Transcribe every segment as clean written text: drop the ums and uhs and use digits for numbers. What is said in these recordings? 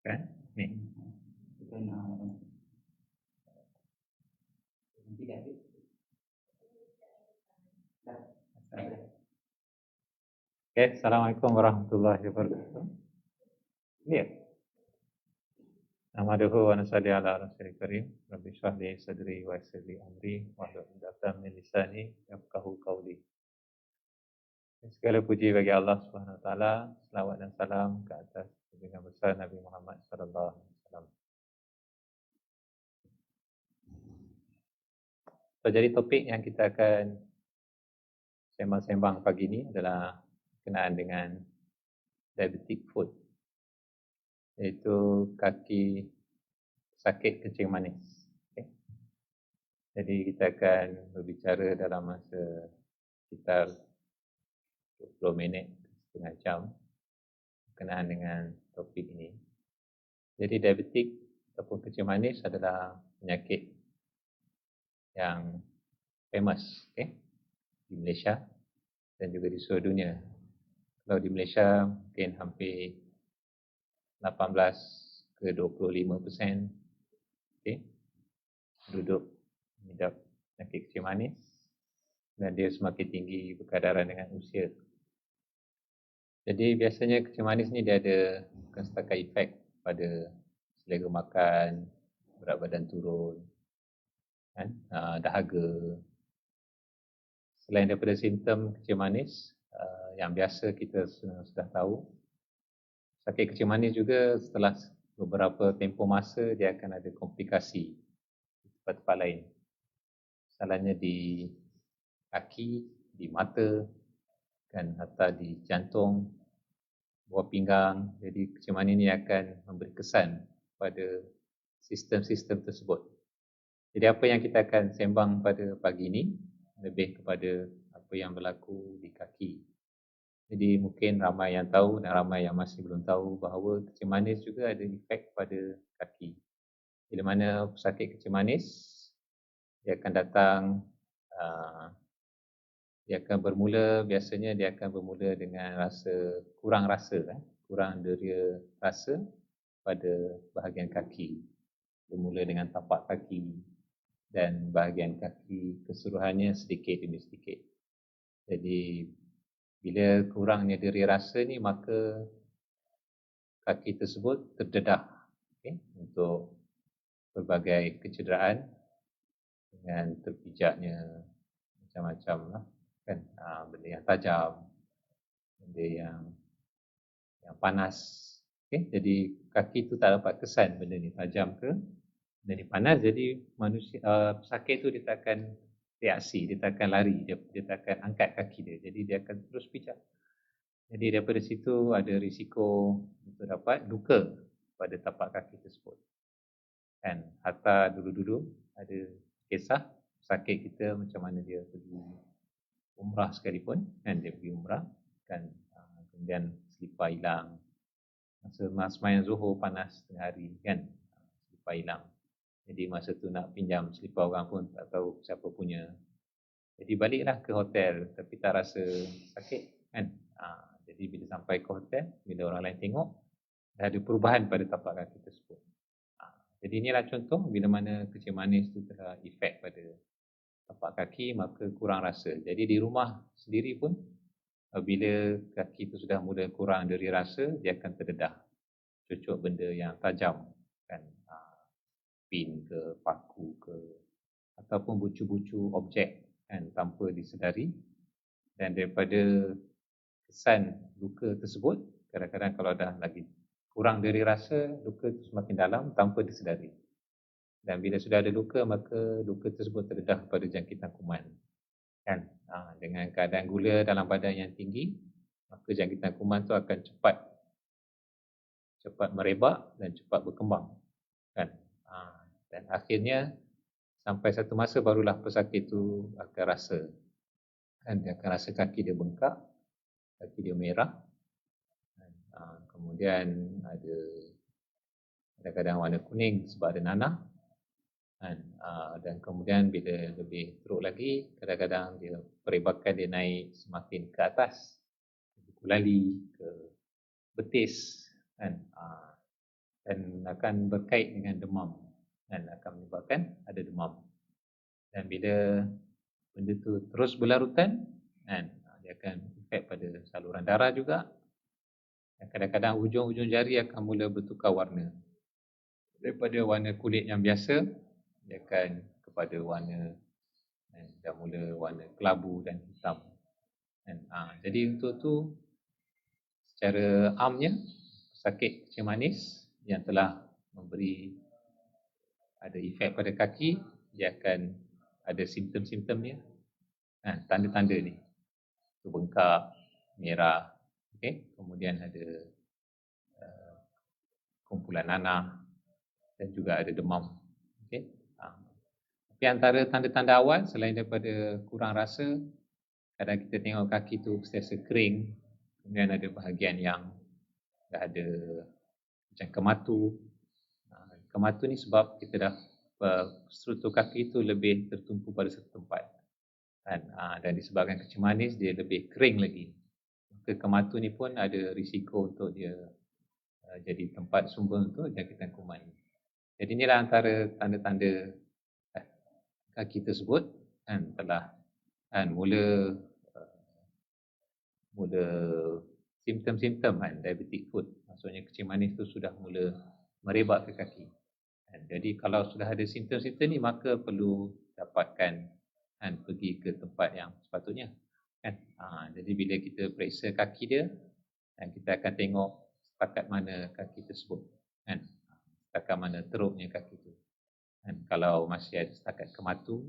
Kan? Ni. Okay, Assalamualaikum warahmatullahi wabarakatuh. Ya. Nahmaduhu wa nusalli ala rasulil karim. Rabbi shrah li sadri wa yassir li amri wahlul 'uqdatam min lisani yafqahu qawli. Segala puji bagi Allah Subhanahu wa taala, selawat dan salam ke atas junjungan besar Nabi Muhammad sallallahu alaihi wasallam. So, jadi topik yang kita akan sembang-sembang pagi ini adalah berkenaan dengan diabetic foot, iaitu kaki sakit kencing manis. Okay. Jadi kita akan berbicara dalam masa sekitar 20 minit, setengah jam berkenaan dengan topik ini. Jadi diabetik ataupun kencing manis adalah penyakit yang famous, di Malaysia dan juga di seluruh dunia. Kalau di Malaysia mungkin hampir 18 ke 25% penduduk mengidap penyakit kencing manis, dan dia semakin tinggi berkadaran dengan usia. Jadi biasanya kencing manis ni dia ada bukan setakat efek pada selera makan, berat badan turun, kan, dahaga. Selain daripada simptom kencing manis yang biasa kita sudah tahu, sakit kencing manis juga setelah beberapa tempoh masa dia akan ada komplikasi di tempat-tempat lain. Misalnya di kaki, di mata, kan, atau di jantung, buah pinggang. Jadi kencing manis ini akan memberi kesan pada sistem-sistem tersebut. Jadi apa yang kita akan sembang pada pagi ini lebih kepada apa yang berlaku di kaki. Jadi mungkin ramai yang tahu dan ramai yang masih belum tahu bahawa kencing manis juga ada efek pada kaki. Bila mana pesakit kencing manis, dia akan datang, dia akan bermula, biasanya dia akan bermula dengan kurang deria rasa pada bahagian kaki. Bermula dengan tapak kaki dan bahagian kaki keseluruhannya sedikit demi sedikit. Jadi bila kurangnya deria rasa ni, maka kaki tersebut terdedah untuk berbagai kecederaan dengan terpijaknya macam-macam lah, kan, benda yang tajam, benda yang panas. Jadi kaki tu tak dapat kesan benda ni tajam ke, benda ni panas. Jadi manusia pesakit tu dia tak akan reaksi, dia tak akan lari, dia tak akan angkat kaki dia. Jadi dia akan terus pijak. Jadi daripada situ ada risiko untuk dapat luka pada tapak kaki tersebut. Kan, hatta dulu-dulu ada kisah pesakit kita macam mana dia pergi umrah sekalipun, kan, dia pergi umrah, kan, kemudian selipar hilang. Masa sembahyang Zuhur panas tengah hari, kan, selipar hilang. Jadi masa tu nak pinjam selipar orang pun tak tahu siapa punya. Jadi baliklah ke hotel tapi tak rasa sakit, kan. Jadi bila sampai ke hotel, bila orang lain tengok, dah ada perubahan pada tapak kaki tersebut. Jadi inilah contoh bila mana kencing manis tu telah efek pada tapak kaki, maka kurang rasa. Jadi di rumah sendiri pun, bila kaki itu sudah mula kurang dari rasa, dia akan terdedah, cucuk benda yang tajam, kan, pin ke, paku ke, ataupun bucu-bucu objek, kan, tanpa disedari. Dan daripada kesan luka tersebut, kadang-kadang kalau dah lagi kurang dari rasa, luka itu semakin dalam tanpa disedari. Dan bila sudah ada luka, maka luka tersebut terdedah pada jangkitan kuman, kan. Dengan keadaan gula dalam badan yang tinggi, maka jangkitan kuman itu akan cepat merebak dan cepat berkembang, kan. Dan akhirnya sampai satu masa barulah pesakit itu akan rasa, kan, dia akan rasa kaki dia bengkak, kaki dia merah, kemudian ada kadang-kadang warna kuning sebab ada nanah, dan kemudian bila lebih teruk lagi, kadang-kadang dia perebakan dia naik semakin ke atas, ke kulali, ke betis, kan. dan akan berkait dengan demam dan akan menyebabkan ada demam. Dan bila benda tu terus berlarutan, kan, dia akan efek pada saluran darah juga. Dan kadang-kadang hujung-hujung jari akan mula bertukar warna. Daripada warna kulit yang biasa, dia akan kepada warna dah mula warna kelabu dan hitam. Jadi untuk tu secara amnya, sakit kencing manis yang telah memberi ada efek pada kaki, dia akan ada simptom-simptom dia, tanda-tanda ni, tu bengkak, merah, kemudian ada kumpulan nanah dan juga ada demam. Tapi antara tanda-tanda awal selain daripada kurang rasa, kadang kita tengok kaki tu sentiasa kering, kemudian ada bahagian yang dah ada macam kematu. Kematu ni sebab kita dah struktur kaki tu lebih tertumpu pada satu tempat, dan disebabkan kencing manis dia lebih kering lagi. Maka kematu ni pun ada risiko untuk dia jadi tempat sumber untuk jangkitan kuman. Jadi inilah antara tanda-tanda kaki tersebut telah mula simptom-simptom diabetic foot. Maksudnya kencing manis tu sudah mula merebak ke kaki. Jadi kalau sudah ada simptom-simptom ni, maka perlu dapatkan pergi ke tempat yang sepatutnya. Jadi bila kita periksa kaki dia, kita akan tengok setakat mana kaki tersebut, setakat mana teruknya kaki tu. Kalau masih ada setakat kematu,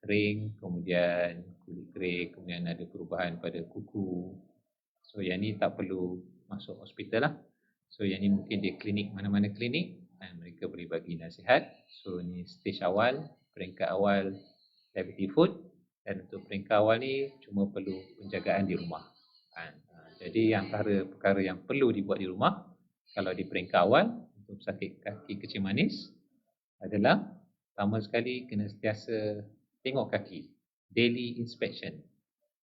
kering, kemudian kulit kering, kemudian ada perubahan pada kuku, so yang ni tak perlu masuk hospital lah. So yang ni mungkin di klinik, mana-mana klinik, mereka boleh bagi nasihat. So ni stage awal, peringkat awal diabetic foot, dan untuk peringkat awal ni cuma perlu penjagaan di rumah. Jadi antara perkara yang perlu dibuat di rumah kalau di peringkat awal untuk sakit kaki kencing manis adalah pertama sekali kena sentiasa tengok kaki, daily inspection,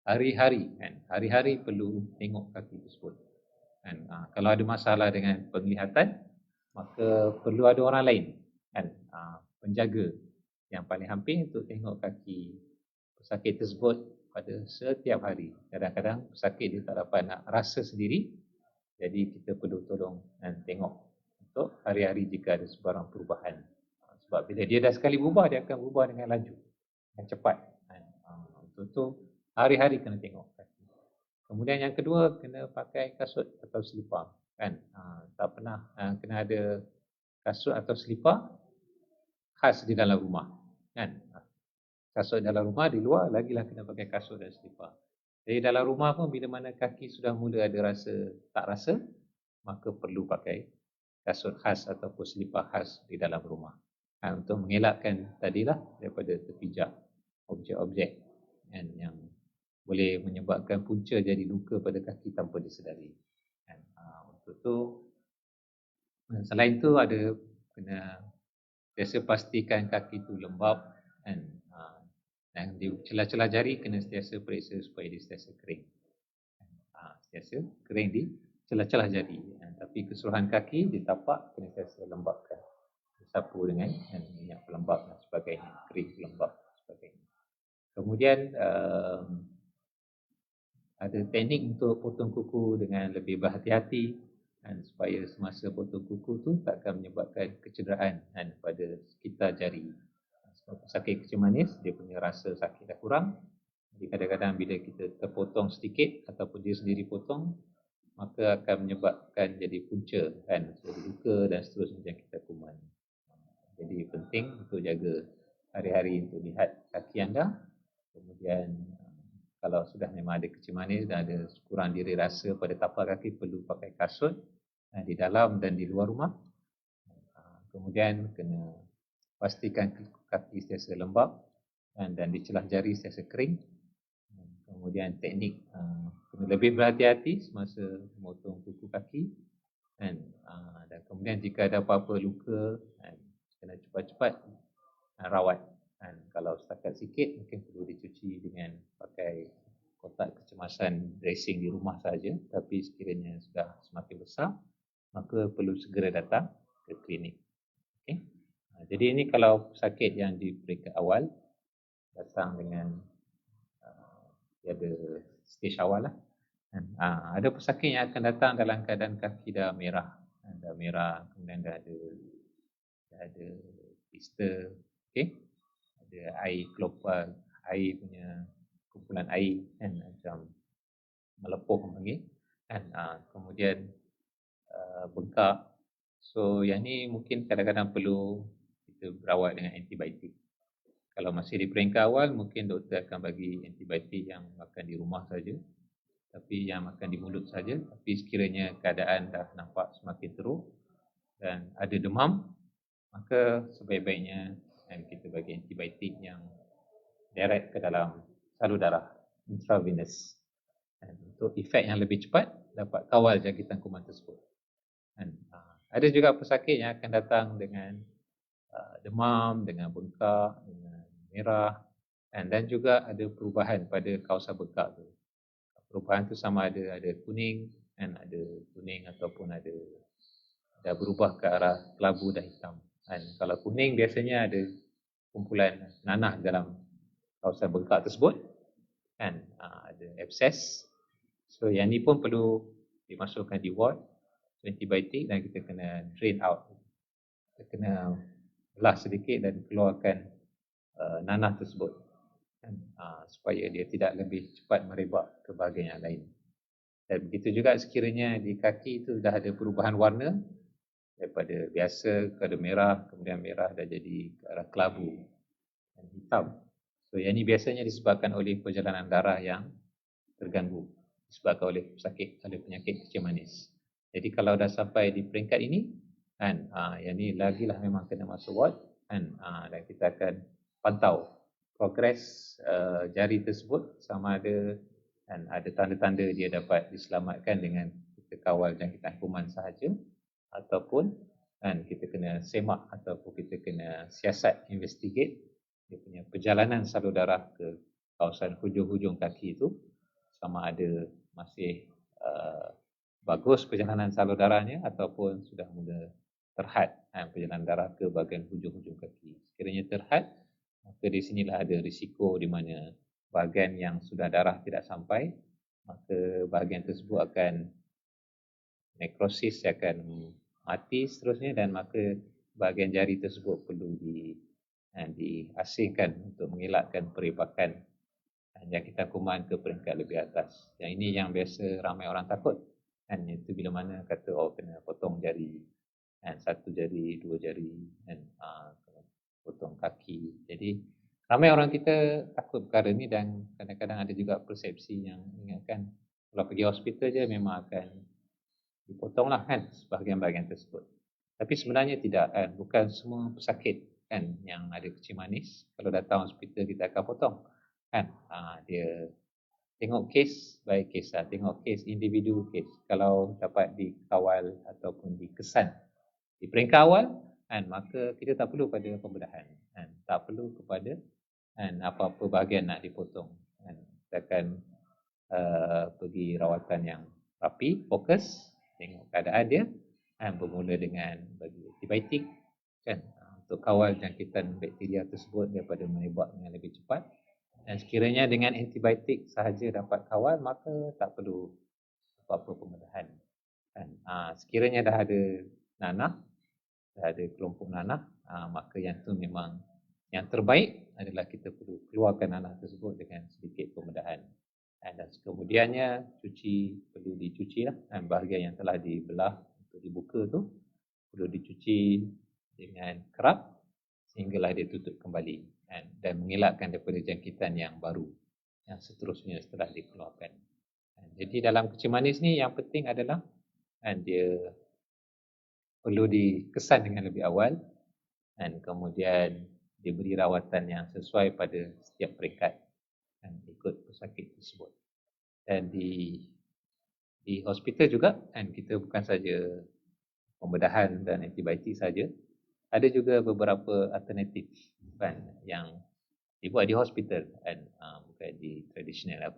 hari-hari, hari-hari perlu tengok kaki tersebut. Kalau ada masalah dengan penglihatan, maka perlu ada orang lain, penjaga yang paling hampir untuk tengok kaki pesakit tersebut pada setiap hari. Kadang-kadang pesakit dia tak dapat nak rasa sendiri, jadi kita perlu tolong dan tengok untuk hari-hari jika ada sebarang perubahan. Sebab bila dia dah sekali berubah, dia akan berubah dengan laju, dengan cepat. Untuk tu hari-hari kena tengok kaki. Kemudian yang kedua, kena pakai kasut atau selipar. Tak pernah kena ada kasut atau selipar khas di dalam rumah. Kasut dalam rumah, di luar lagilah kena pakai kasut dan selipar. Jadi dalam rumah pun bila mana kaki sudah mula ada rasa tak rasa, maka perlu pakai kasut khas ataupun selipar khas di dalam rumah. Untuk mengelakkan tadilah daripada terpijak objek-objek yang boleh menyebabkan punca jadi luka pada kaki tanpa disedari. Untuk tu, selain tu ada kena biasa pastikan kaki tu lembap, dan di celah-celah jari kena sentiasa periksa supaya dia sentiasa kering. Sentiasa kering di celah-celah jari. Tapi keseluruhan kaki di tapak kena sentiasa lembapkan. Disapu dengan minyak pelembap dan sebagainya, krim pelembap dan sebagainya. Kemudian ada teknik untuk potong kuku dengan lebih berhati-hati, supaya semasa potong kuku tu takkan menyebabkan kecederaan pada sekitar jari. Sebab sakit kencing manis, dia punya rasa sakit dah kurang. Jadi kadang-kadang bila kita terpotong sedikit ataupun dia sendiri potong, maka akan menyebabkan jadi punca, jadi luka dan seterusnya jangkitan kuman. Jadi penting untuk jaga hari-hari untuk lihat kaki anda. Kemudian kalau sudah memang ada kencing manis dan ada kurang diri rasa pada tapak kaki, perlu pakai kasut di dalam dan di luar rumah. Kemudian kena pastikan kaki sentiasa lembap dan di celah jari sentiasa kering. Kemudian teknik kena lebih berhati-hati semasa memotong kuku kaki, dan kemudian jika ada apa-apa luka, kena cepat-cepat rawat. Kalau setakat sikit mungkin perlu dicuci dengan pakai kotak kecemasan dressing di rumah saja. Tapi sekiranya sudah semakin besar, maka perlu segera datang ke klinik. Okay. Jadi ini kalau pesakit yang di peringkat awal datang dengan dia ada stage awal lah. Ada pesakit yang akan datang dalam keadaan kaki dah merah, kemudian dah ada blister, okay? Ada air keluar, air punya kumpulan air kan, macam melepuh panggil kan, kemudian bengkak. So yang ni mungkin kadang-kadang perlu kita berawal dengan antibiotik. Kalau masih di peringkat awal, mungkin doktor akan bagi antibiotik yang makan di rumah saja, tapi yang makan di mulut saja. Tapi sekiranya keadaan dah nampak semakin teruk dan ada demam, maka sebaik-baiknya kita bagi antibiotik yang direct ke dalam salur darah, intravenous, untuk efek yang lebih cepat dapat kawal jangkitan kuman tersebut. Ada juga pesakit yang akan datang dengan demam, dengan bengkak, dengan merah, dan juga ada perubahan pada kawasan bengkak tu. Perubahan tu sama ada kuning, ada kuning ataupun ada dah berubah ke arah kelabu dan hitam. Kalau kuning biasanya ada kumpulan nanah dalam kawasan bengkak tersebut, ada abses. So yang ni pun perlu dimasukkan di ward, antibiotik, dan kita kena drain out. Kita kena belah sedikit dan keluarkan nanah tersebut, supaya dia tidak lebih cepat merebak ke bahagian yang lain. Dan begitu juga sekiranya di kaki itu dah ada perubahan warna daripada biasa ke merah, kemudian merah dah jadi ke arah kelabu dan hitam. So yang ini biasanya disebabkan oleh perjalanan darah yang terganggu, disebabkan oleh penyakit kencing manis. Jadi kalau dah sampai di peringkat ini, yang ni lagilah memang kena masuk ward, dan kita akan pantau progres jari tersebut sama ada tanda-tanda dia dapat diselamatkan dengan kita kawal jangkitan kuman sahaja, ataupun kita kena semak ataupun kita kena siasat, investigate dia punya perjalanan salur darah ke kawasan hujung-hujung kaki itu, sama ada masih bagus perjalanan salur darahnya ataupun sudah mula terhad perjalanan darah ke bahagian hujung-hujung kaki. Sekiranya terhad, maka di sinilah ada risiko di mana bahagian yang sudah darah tidak sampai, maka bahagian tersebut akan nekrosis, akan mati seterusnya, dan maka bahagian jari tersebut perlu diasingkan untuk mengelakkan perebakan jangkitan kuman ke peringkat lebih atas. Yang ini yang biasa ramai orang takut, itu bila mana kata kena potong jari, satu jari, dua jari, potong kaki. Jadi ramai orang kita takut perkara ni, dan kadang-kadang ada juga persepsi yang ingatkan kalau pergi hospital je memang akan dipotonglah sebahagian-bahagian tersebut. Tapi sebenarnya tidak, bukan semua pesakit yang ada kencing manis kalau datang hospital kita akan potong. Dia tengok kes by kes, tengok kes individu kes. Kalau dapat dikawal ataupun dikesan di peringkat awal, maka kita tak perlu pada pembedahan, tak perlu kepada apa-apa bahagian nak dipotong. Kita akan pergi rawatan yang rapi, fokus, tengok keadaan dia, bermula dengan bagi antibiotik untuk kawal jangkitan bakteria tersebut daripada merebak dengan lebih cepat. Dan sekiranya dengan antibiotik sahaja dapat kawal, maka tak perlu apa-apa pembedahan. Sekiranya dah ada nanah, dah ada kelompok nanah, maka yang tu memang yang terbaik adalah kita perlu keluarkan nanah tersebut dengan sedikit pembedahan. Dan kemudiannya perlu dicuci lah, bahagian yang telah dibelah untuk dibuka tu perlu dicuci dengan kerap sehinggalah dia tutup kembali, dan mengelakkan daripada jangkitan yang baru yang seterusnya setelah dikeluarkan. Jadi dalam kencing manis ni yang penting adalah dia perlu dikesan dengan lebih awal, dan kemudian diberi rawatan yang sesuai pada setiap peringkat ikut pesakit tersebut. Dan di hospital juga, kita bukan saja pembedahan dan antibiotik saja, ada juga beberapa alternatif yang dibuat di hospital, bukan di tradisional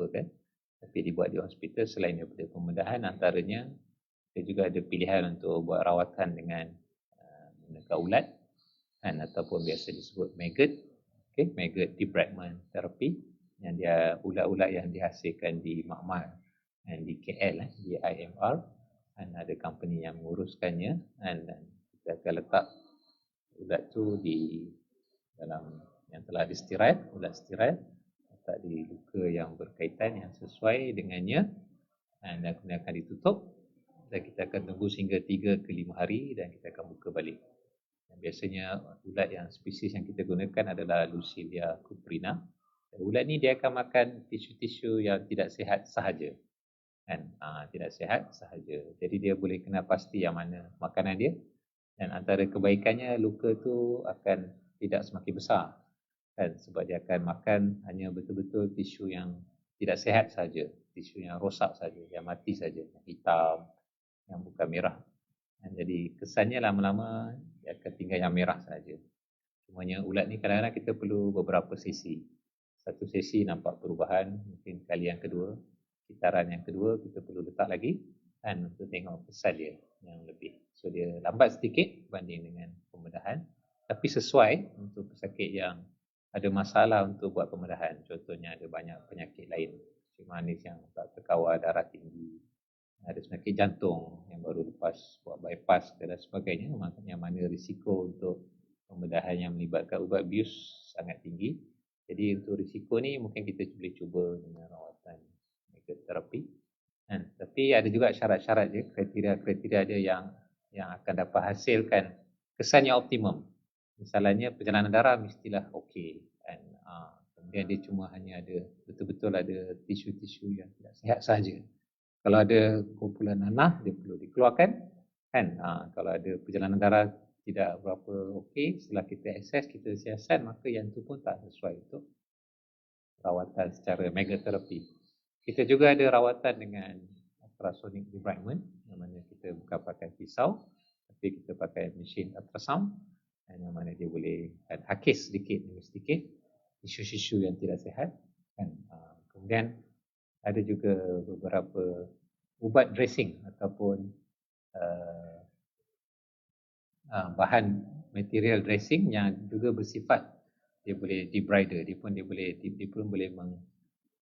tapi dibuat di hospital. Selain daripada pembedahan, antaranya kita juga ada pilihan untuk buat rawatan dengan dekat ulat kan, ataupun biasa disebut maggot. Okay, maggot debridement therapy, yang dia ulat-ulat yang dihasilkan di makmal dan di KL, di IMR, dan ada company yang menguruskannya, dan kita akan letak ulat tu di dalam yang telah disterile, ulat steril, letak di luka yang berkaitan yang sesuai dengannya, dan kemudian akan ditutup, dan kita akan tunggu sehingga 3 ke 5 hari dan kita akan buka balik. Dan biasanya ulat yang spesies yang kita gunakan adalah Lucilia cuprina. Ulat ni dia akan makan tisu-tisu yang tidak sihat sahaja, kan? Tidak sihat sahaja. Jadi dia boleh kenal pasti yang mana makanan dia, dan antara kebaikannya luka tu akan tidak semakin besar, kan? Sebab dia akan makan hanya betul-betul tisu yang tidak sihat sahaja, tisu yang rosak saja, yang mati saja, yang hitam, yang bukan merah. Dan jadi kesannya lama-lama dia akan tinggal yang merah saja. Cumanya ulat ni kadang-kadang kita perlu beberapa sesi. Satu sesi nampak perubahan, mungkin kali yang kedua, kitaran yang kedua kita perlu letak lagi, dan untuk tengok kesan dia yang lebih. So dia lambat sedikit berbanding dengan pembedahan, tapi sesuai untuk pesakit yang ada masalah untuk buat pembedahan. Contohnya ada banyak penyakit lain, manis yang tak terkawal, darah tinggi, ada penyakit jantung yang baru lepas buat bypass dan sebagainya, maknanya mana risiko untuk pembedahan yang melibatkan ubat bius sangat tinggi. Jadi untuk risiko ni mungkin kita boleh cuba dengan rawatan terapi. Tapi ada juga syarat-syarat dia, kriteria-kriteria dia yang akan dapat hasilkan kesan yang optimum. Misalnya perjalanan darah mestilah okey, dan kemudian dia cuma hanya ada betul-betul ada tisu-tisu yang tidak sihat sahaja. Kalau ada kumpulan nanah dia perlu dikeluarkan, kan? Kalau ada perjalanan darah tidak berapa okey, setelah kita akses, kita siasat, maka yang itu pun tak sesuai untuk rawatan secara magnetoterapi. Kita juga ada rawatan dengan ultrasonic debridement, yang mana kita bukan pakai pisau, tapi kita pakai mesin ultrasound, yang mana dia boleh hakis sedikit demi sedikit tisu-tisu yang tidak sihat, kan? Kemudian ada juga beberapa ubat dressing ataupun bahan material dressing yang juga bersifat dia boleh debrider, dia pun boleh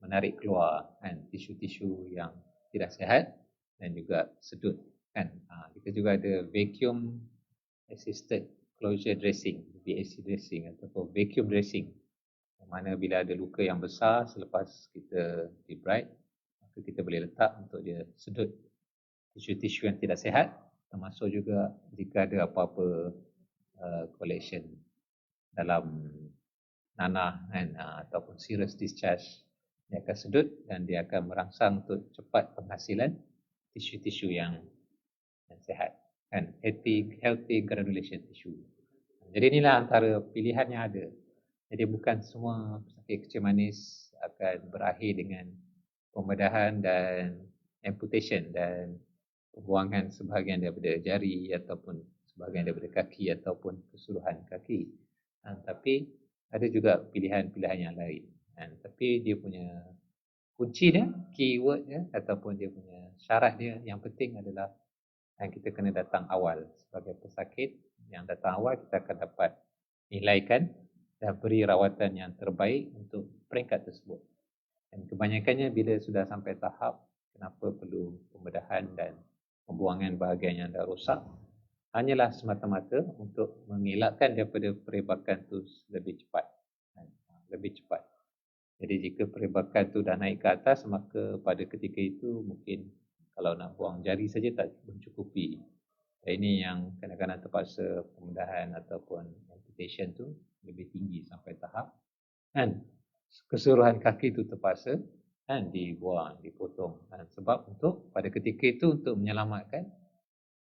menarik keluar, kan, tisu-tisu yang tidak sihat dan juga sedut, kan. Kita juga ada vacuum assisted closure dressing, VAC dressing ataupun vacuum dressing, yang mana bila ada luka yang besar selepas kita debride, maka kita boleh letak untuk dia sedut tisu-tisu yang tidak sihat, termasuk juga jika ada apa-apa collection dalam nanah, kan, ataupun serous discharge, dia akan sedut dan dia akan merangsang untuk cepat penghasilan tisu-tisu yang sihat, kan, healthy granulation tissue. Jadi inilah antara pilihan yang ada. Jadi bukan semua pesakit kecil manis akan berakhir dengan pembedahan dan amputation dan pembuangan sebahagian daripada jari ataupun sebahagian daripada kaki ataupun keseluruhan kaki. Tapi ada juga pilihan-pilihan yang lain. Tapi dia punya kunci dia, keyword dia ataupun dia punya syarat dia yang penting adalah kita kena datang awal. Sebagai pesakit yang datang awal, kita akan dapat nilaikan dan beri rawatan yang terbaik untuk peringkat tersebut. Dan kebanyakannya bila sudah sampai tahap kenapa perlu pembedahan dan pembuangan bahagian yang dah rosak, hanyalah semata-mata untuk mengelakkan daripada perebakan tu lebih cepat. Lebih cepat. Jadi jika perebakan tu dah naik ke atas, maka pada ketika itu mungkin kalau nak buang jari saja tak mencukupi. Dan ini yang kadang-kadang terpaksa pembedahan ataupun amputation tu lebih tinggi sampai tahap, kan, keseluruhan kaki tu terpaksa, kan, dibuang, dipotong, sebab untuk pada ketika itu untuk menyelamatkan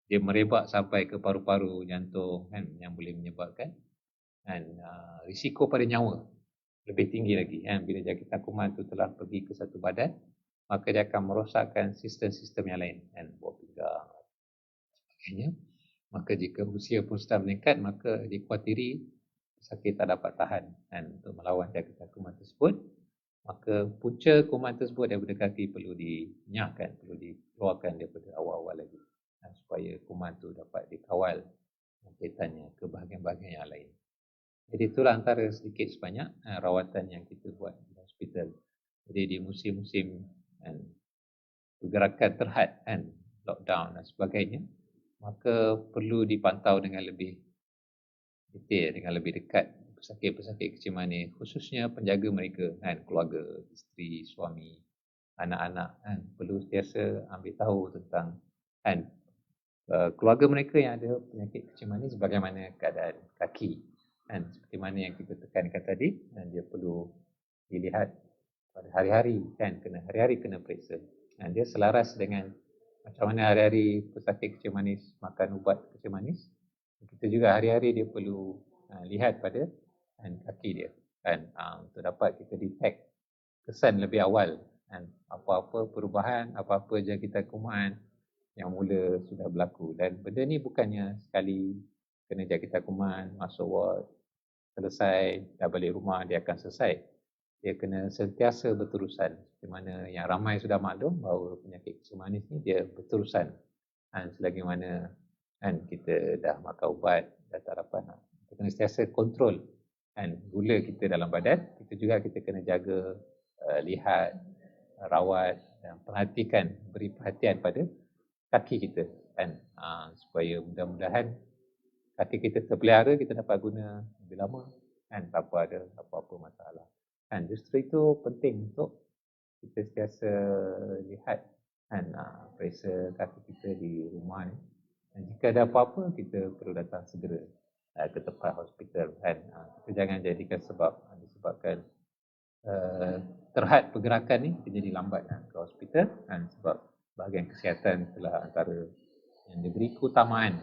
dia merebak sampai ke paru-paru jantung, kan, yang boleh menyebabkan risiko pada nyawa lebih tinggi lagi, kan. Bila jangkitan kuman itu telah pergi ke satu badan, maka dia akan merosakkan sistem-sistem yang lain, kan, buah pinggang sebagainya. Maka jika usia pun sudah meningkat, maka dikuatiri pesakit tak dapat tahan, kan, untuk melawan jangkitan kuman tersebut. Maka punca kuman tersebut daripada kaki perlu dinyahkan, perlu dikeluarkan daripada awal-awal lagi, supaya kuman itu dapat dikawal kaitannya ke bahagian-bahagian yang lain. Jadi itulah antara sedikit sebanyak rawatan yang kita buat di hospital. Jadi di musim-musim pergerakan terhad lockdown dan sebagainya, maka perlu dipantau dengan lebih detail, dengan lebih dekat pesakit-pesakit kecil manis, khususnya penjaga mereka, keluarga, isteri, suami, anak-anak, perlu sentiasa ambil tahu tentang keluarga mereka yang ada penyakit kecil manis, bagaimana keadaan kaki, seperti mana yang kita tekankan tadi, dia perlu dilihat pada hari-hari, hari-hari kena periksa. Dia selaras dengan macam mana hari-hari pesakit kecil manis makan ubat kecil manis, kita juga hari-hari dia perlu lihat pada kaki dia, untuk dapat kita detect kesan lebih awal, apa-apa perubahan, apa-apa jangkitan kuman yang mula sudah berlaku. Dan benda ni bukannya sekali kena jangkitan kuman, masuk ward, selesai, dah balik rumah dia akan selesai. Dia kena sentiasa berterusan. Di mana yang ramai sudah maklum bahawa penyakit kecil manis ni dia berterusan. Selagi mana kita dah makan ubat, dah tak dapat, kita kena sentiasa kontrol gula kita dalam badan. Kita juga kita kena jaga, lihat, rawat dan perhatikan, beri perhatian pada kaki kita, supaya mudah-mudahan kaki kita terpelihara, kita dapat guna lebih lama, tanpa ada apa-apa masalah. Justru itu penting untuk kita sentiasa lihat, periksa kaki kita di rumah ni. Dan jika ada apa-apa, kita perlu datang segera ke tempat hospital. Kita jangan jadikan disebabkan terhad pergerakan ni, kita jadi lambat ke hospital, sebab bahagian kesihatan itulah antara yang diberi keutamaan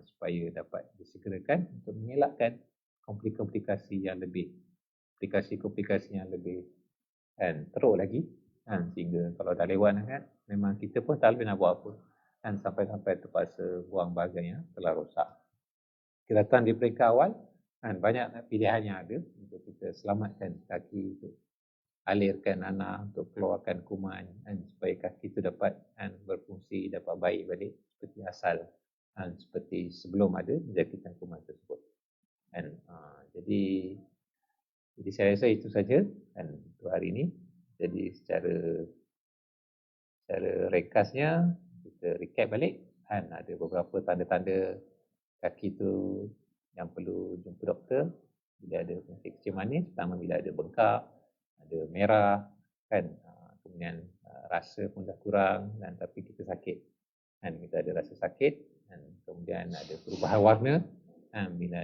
supaya dapat disegerakan untuk mengelakkan komplikasi yang lebih, komplikasi yang lebih teruk lagi, sehingga kalau dah lewat memang kita pun tak boleh nak buat apa, sampai-sampai terpaksa buang bahagian yang telah rosak. Kita datang di peringkat awal, banyak pilihan yang ada untuk kita selamatkan kaki, untuk alirkan nanah, untuk keluarkan kuman, supaya kaki itu dapat berfungsi, dapat baik balik seperti asal, seperti sebelum ada jangkitan kuman tersebut. Jadi saya rasa itu saja untuk hari ini. Jadi secara ringkasnya kita recap balik, ada beberapa tanda-tanda kaki tu yang perlu jumpa doktor bila ada penyakit kecil manis. Pertama, bila ada bengkak, ada merah, kemudian rasa pun dah kurang, dan tapi kita sakit, kita ada rasa sakit, kemudian ada perubahan warna, bila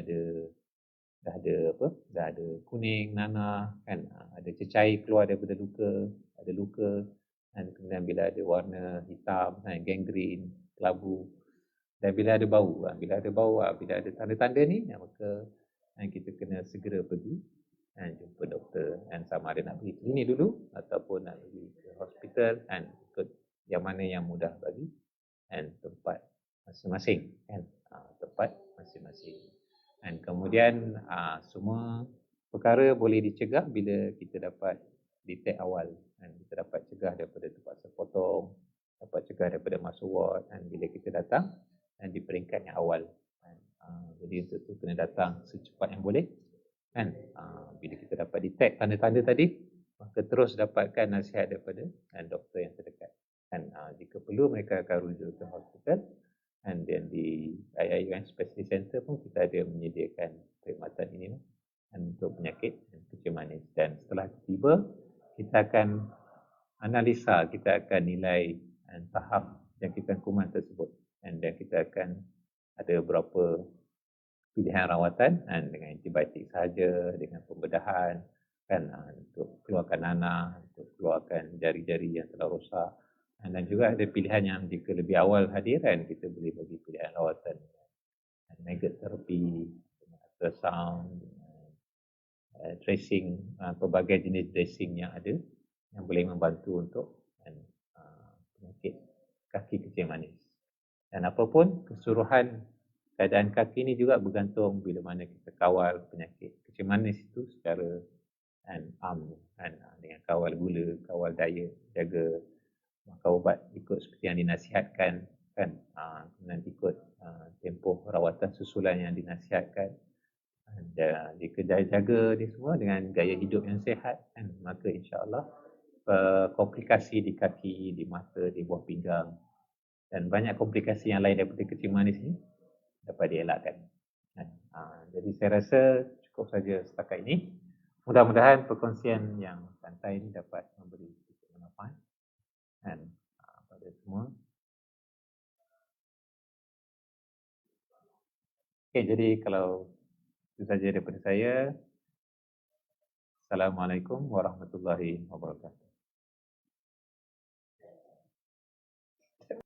dah ada kuning, nanah, ada cecair keluar daripada luka, ada luka, kemudian bila ada warna hitam, gangrene, kelabu, dan bila ada bau, bila ada tanda-tanda ni, maka kita kena segera pergi jumpa doktor, sama ada nak pergi klinik dulu ataupun nak pergi ke hospital, ikut yang mana yang mudah bagi tempat masing-masing, tempat masing-masing. Kemudian semua perkara boleh dicegah bila kita dapat detect awal, kita dapat cegah daripada terpaksa potong, dapat cegah daripada masuk ward, bila kita datang di peringkat yang awal. Jadi untuk itu kena datang secepat yang boleh, bila kita dapat detect tanda-tanda tadi, maka terus dapatkan nasihat daripada doktor yang terdekat. Jika perlu, mereka akan rujuk ke hospital, dan di IIUM Specialist Center pun kita ada menyediakan perkhidmatan ini untuk penyakit kecil manis. Dan setelah tiba, kita akan analisa, kita akan nilai tahap jangkitan kuman tersebut, dan kita akan ada beberapa pilihan rawatan dengan antibiotik sahaja, dengan pembedahan, untuk keluarkan nanah, untuk keluarkan jari-jari yang telah rosak, dan juga ada pilihan yang jika lebih awal hadir, kita boleh bagi pilihan rawatan maggot therapy, ultrasound, dressing, pelbagai jenis dressing yang ada yang boleh membantu untuk penyakit kaki kecil manis. Dan apapun keseluruhan keadaan kaki ini juga bergantung bila mana kita kawal penyakit kecil manis itu secara dengan kawal gula, kawal diet, jaga makan ubat ikut seperti yang dinasihatkan, kemudian ikut tempoh rawatan susulan yang dinasihatkan, dan jaga dia semua dengan gaya hidup yang sihat kan, maka insya-Allah komplikasi di kaki, di mata, di buah pinggang dan banyak komplikasi yang lain daripada kencing manis ni dapat dielakkan. Jadi saya rasa cukup saja setakat ini. Mudah-mudahan perkongsian yang santai ini dapat memberi sedikit manfaat dan pada semua. Okey, jadi kalau itu saja daripada saya. Assalamualaikum warahmatullahi wabarakatuh.